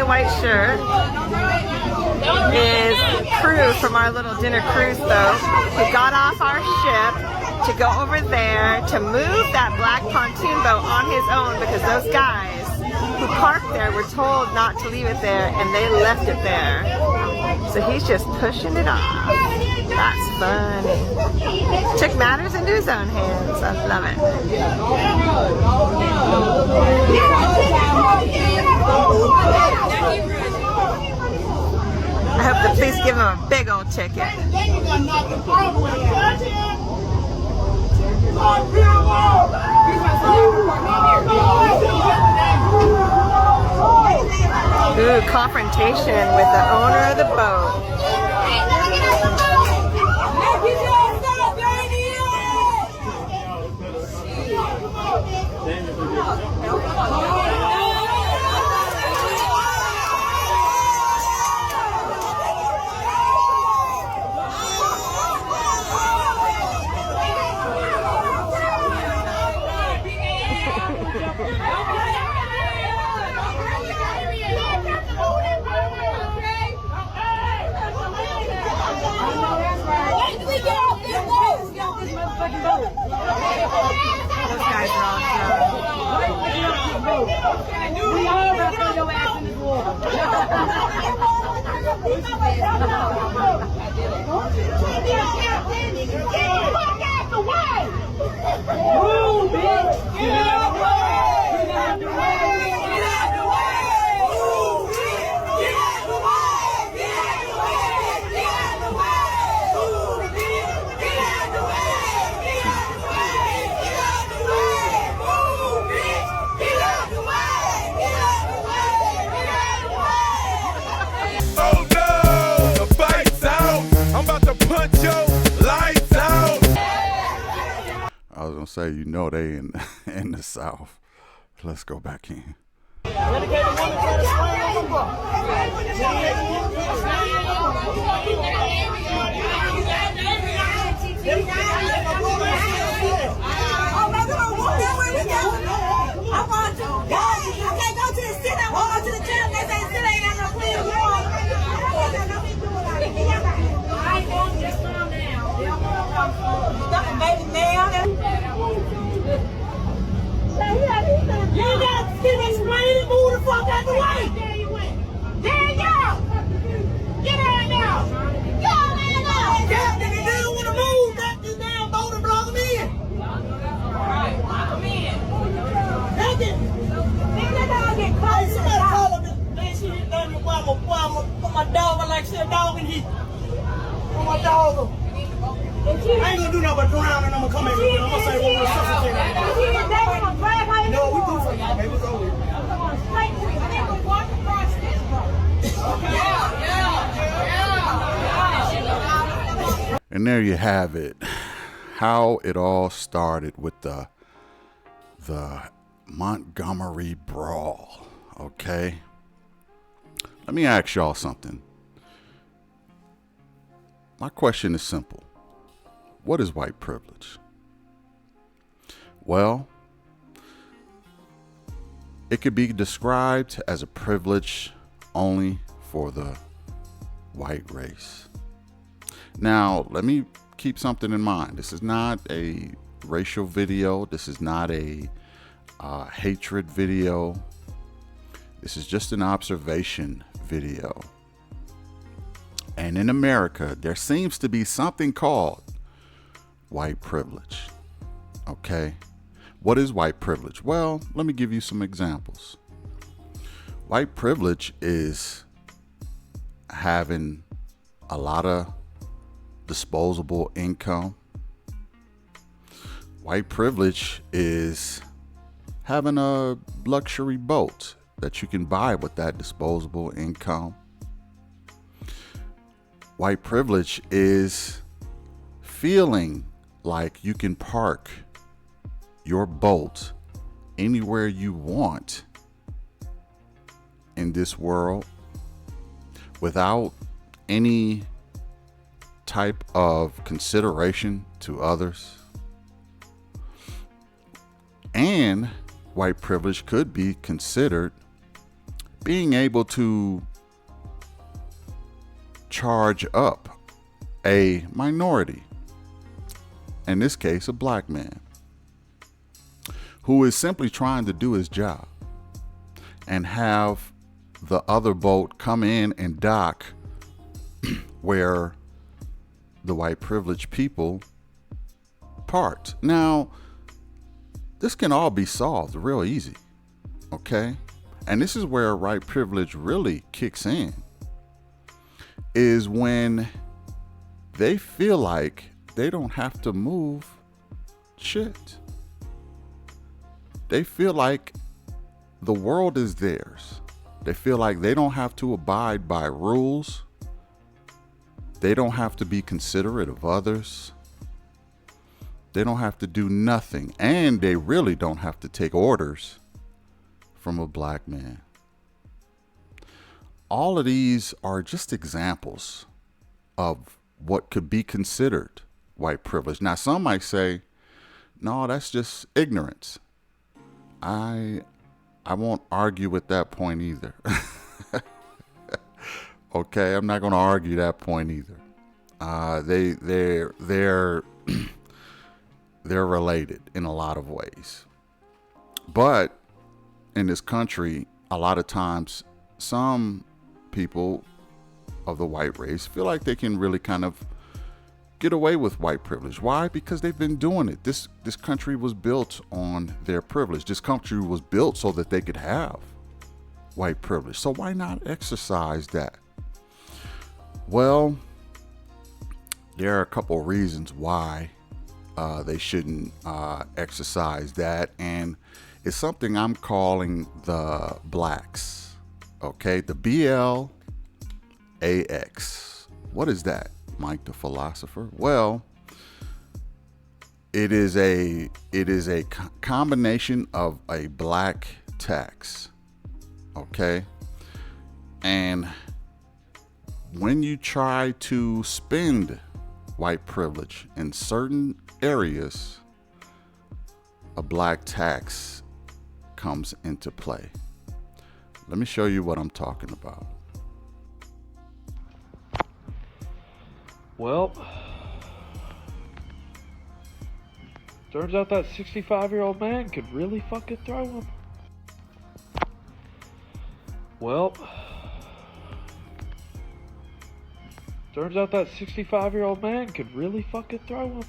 white shirt is crew from our little dinner cruise boat who got off our ship to go over there to move that black pontoon boat on his own because those guys who parked there were told not to leave it there and they left it there. So he's just pushing it off. That's funny. Took matters into his own hands. I love it. I hope the police give him a big old ticket. Ooh, confrontation with the owner of the boat. Those guys are all drunk. We all got to throw your ass in this water. Move, bitch! Get out the way! Get out the way! Get out the way! Move, bitch! Get out the way! Get out the way! Get out the way! Move, bitch! Get out the way! Get out the way! Get out the way! Move, bitch! Get out the way! Get out the way! Get out the way! Oh no! The fight's out! I'm about to punch your lights out! I was gonna say, you know, they in the South. Let's go back in. You ain't gotta explain it, move the fuck out the way! There you go! Get out now! Go man up! Yeah, nigga, they don't wanna move, that this damn boat and block them in! Alright, block them in! Nothing! Nigga, that dog get close. Hey, somebody call him this shit ain't done me while my dog, I like shit dog in here. Where my dog go? I ain't gonna do nothing but drown and I'm gonna come in here. I'm gonna say one more substitute. No, we do for y'all, baby. It's over. And there you have it. How it all started with the Montgomery brawl. Okay. Let me ask y'all something. My question is simple. What is white privilege? Well, it could be described as a privilege only for the white race. Now, let me keep something in mind. This is not a racial video. This is not a hatred video. This is just an observation video. And in America, there seems to be something called white privilege. Okay. What is white privilege? Well, let me give you some examples. White privilege is having a lot of disposable income. White privilege is having a luxury boat that you can buy with that disposable income. White privilege is feeling like you can park your boat anywhere you want in this world without any type of consideration to others. And white privilege could be considered being able to charge up a minority, in this case, a black man, who is simply trying to do his job, and have the other boat come in and dock where the white privileged people parked. Now, this can all be solved real easy, okay? And this is where white privilege really kicks in, is when they feel like they don't have to move shit. They feel like the world is theirs. They feel like they don't have to abide by rules. They don't have to be considerate of others. They don't have to do nothing. And they really don't have to take orders from a black man. All of these are just examples of what could be considered white privilege. Now, some might say, no, that's just ignorance. I won't argue with that point either. Okay, I'm not going to argue that point either. They're related in a lot of ways. But in this country, a lot of times, some people of the white race feel like they can really kind of get away with white privilege. Why? Because they've been doing it. This country was built on their privilege. This country was built so that they could have white privilege. So why not exercise that? Well, there are a couple of reasons why they shouldn't exercise that, and it's something I'm calling the blacks. Okay, the BLAX. What is that, Mike the philosopher? Well, it is a combination of a black tax. Okay, and when you try to spend white privilege in certain areas, a black tax comes into play. Let me show you what I'm talking about. Well, turns out that 65-year-old man could really fucking throw him. Well, turns out that 65-year-old man could really fucking throw him.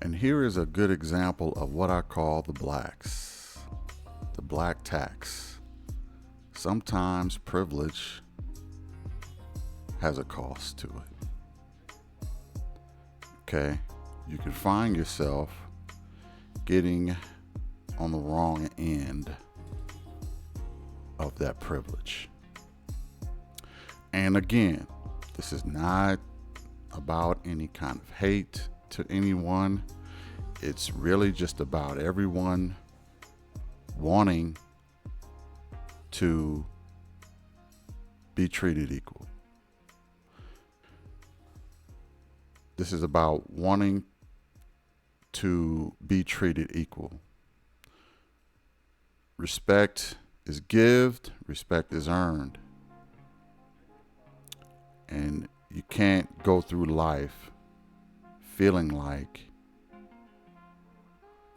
And here is a good example of what I call the blacks, the black tax. Sometimes privilege has a cost to it. Okay, you can find yourself getting on the wrong end of that privilege. And again, this is not about any kind of hate to anyone. It's really just about everyone wanting to be treated equal. This is about wanting to be treated equal. Respect is given, respect is earned. And you can't go through life feeling like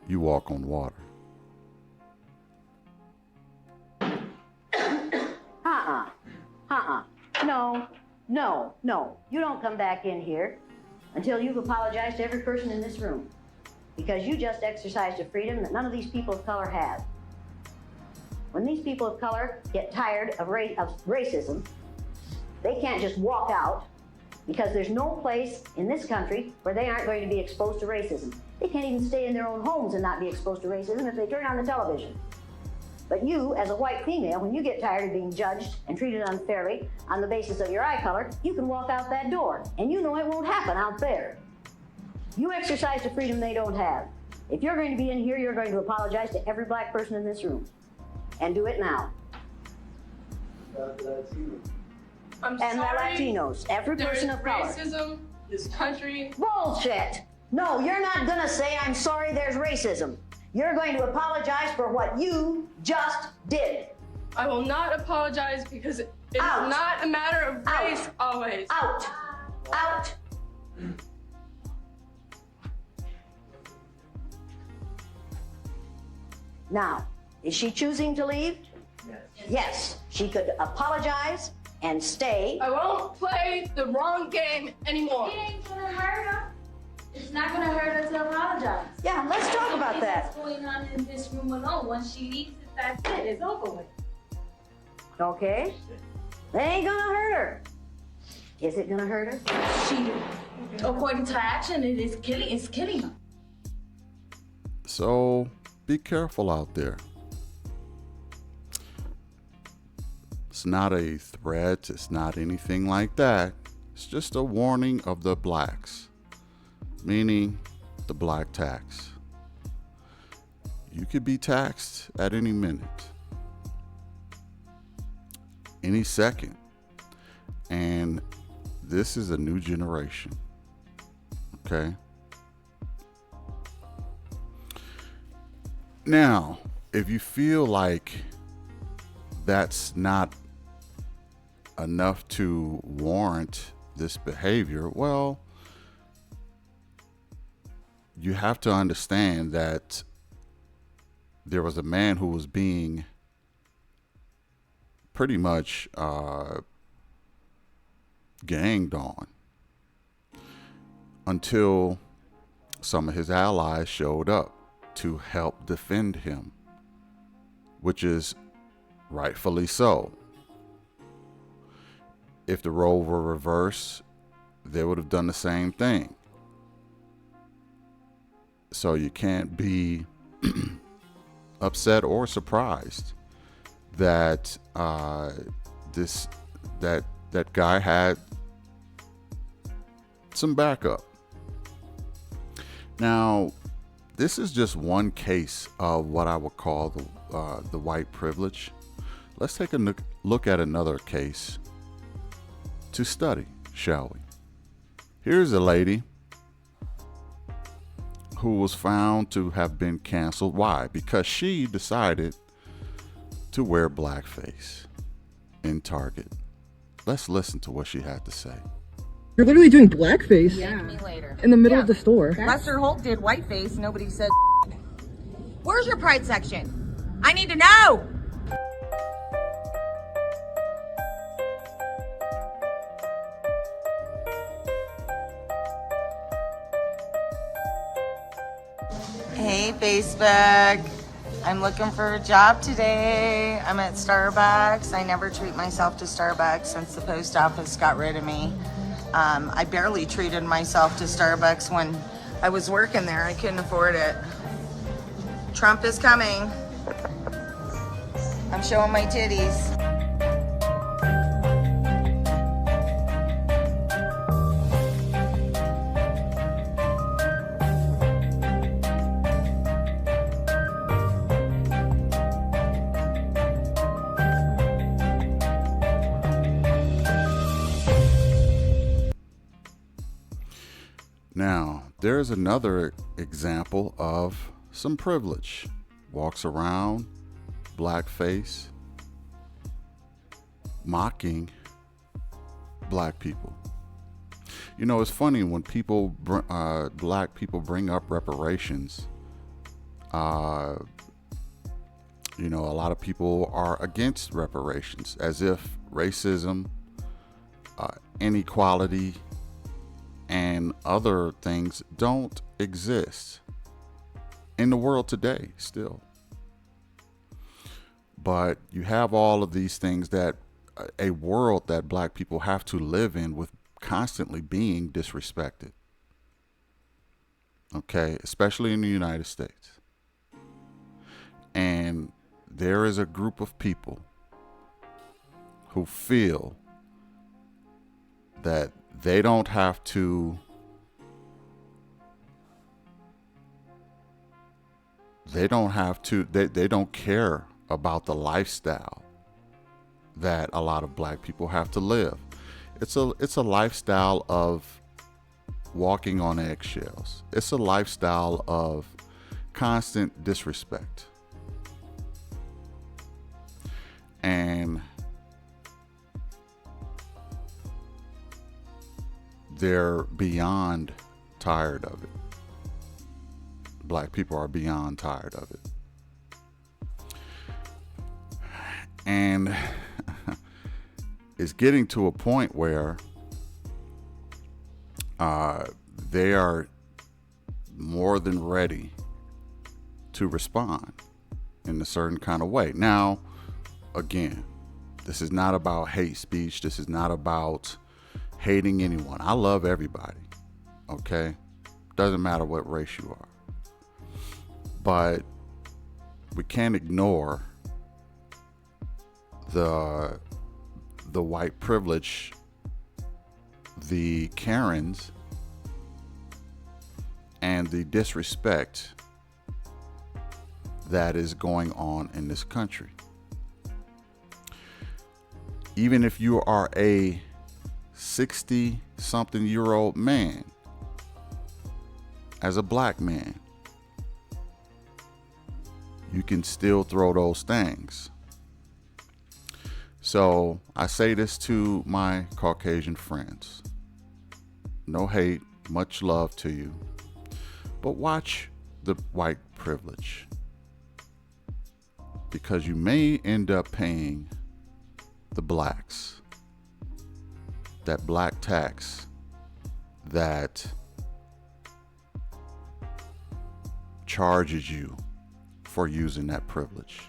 you walk on water. No. You don't come back in here until you've apologized to every person in this room, because you just exercised a freedom that none of these people of color have. When these people of color get tired of racism, they can't just walk out, because there's no place in this country where they aren't going to be exposed to racism. They can't even stay in their own homes and not be exposed to racism if they turn on the television. But you, as a white female, when you get tired of being judged and treated unfairly on the basis of your eye color, you can walk out that door, and you know it won't happen out there. You exercise a freedom they don't have. If you're going to be in here, you're going to apologize to every black person in this room. And do it now. I'm And the sorry. Latinos, every There is person of color. racism. This country. Bullshit! No, you're not gonna say, I'm sorry there's racism. You're going to apologize for what you just did. I will not apologize because it is Out. not a matter of Out. race always. Out. Out. Now, is she choosing to leave? Yes. She could apologize and stay. I won't play the wrong game anymore. It ain't gonna hurt her. It's not gonna hurt her to apologize. Yeah, let's talk about that. What's going on in this room alone? Once she leaves, that's it. It's over with. Okay? They ain't gonna hurt her. Is it gonna hurt her? She, according to her action, it's killing her. So be careful out there. It's not a threat. It's not anything like that. It's just a warning of the blacks, meaning the black tax. You could be taxed at any minute, any second. And this is a new generation. Okay? Now, if you feel like that's not enough to warrant this behavior, well, you have to understand that there was a man who was being pretty much ganged on until some of his allies showed up to help defend him, which is rightfully so. If the role were reversed, they would have done the same thing. So you can't be upset or surprised that that guy had some backup. Now, this is just one case of what I would call the white privilege. Let's take a look at another case to study, shall we? Here's a lady who was found to have been canceled. Why? Because she decided to wear blackface in Target. Let's listen to what she had to say. You're literally doing blackface Me later. in the middle of the store. Lester Holt did whiteface. Nobody said. Where's your pride section? I need to know. Hey, Facebook. I'm looking for a job today. I'm at Starbucks. I never treat myself to Starbucks since the post office got rid of me. I barely treated myself to Starbucks when I was working there. I couldn't afford it. Trump is coming. I'm showing my titties. Now, there's another example of some privilege. Walks around, blackface, mocking black people. You know, it's funny when black people bring up reparations. You know, a lot of people are against reparations, as if racism, inequality, and other things don't exist in the world today still. But you have all of these things that a world that black people have to live in with constantly being disrespected. Okay, especially in the United States. And there is a group of people who feel that they don't have to they don't care about the lifestyle that a lot of black people have to live. It's a lifestyle of walking on eggshells. It's a lifestyle of constant disrespect. And they're beyond tired of it. Black people are beyond tired of it. And it's getting to a point where they are more than ready to respond in a certain kind of way. Now, again, this is not about hate speech. This is not about hating anyone. I love everybody, okay? Doesn't matter what race you are. But we can't ignore the white privilege, the Karens, and the disrespect that is going on in this country. Even if you are a 60-something-year-old man, as a black man, you can still throw those things. So I say this to my Caucasian friends. No hate, much love to you. But watch the white privilege, because you may end up paying the blacks that black tax that charges you for using that privilege.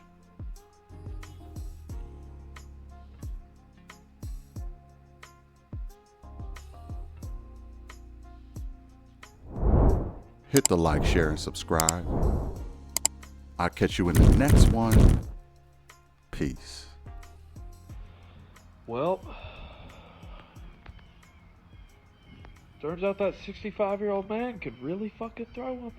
Hit the like, share, and subscribe. I'll catch you in the next one. Peace. Well, turns out that 65-year-old man could really fucking throw him.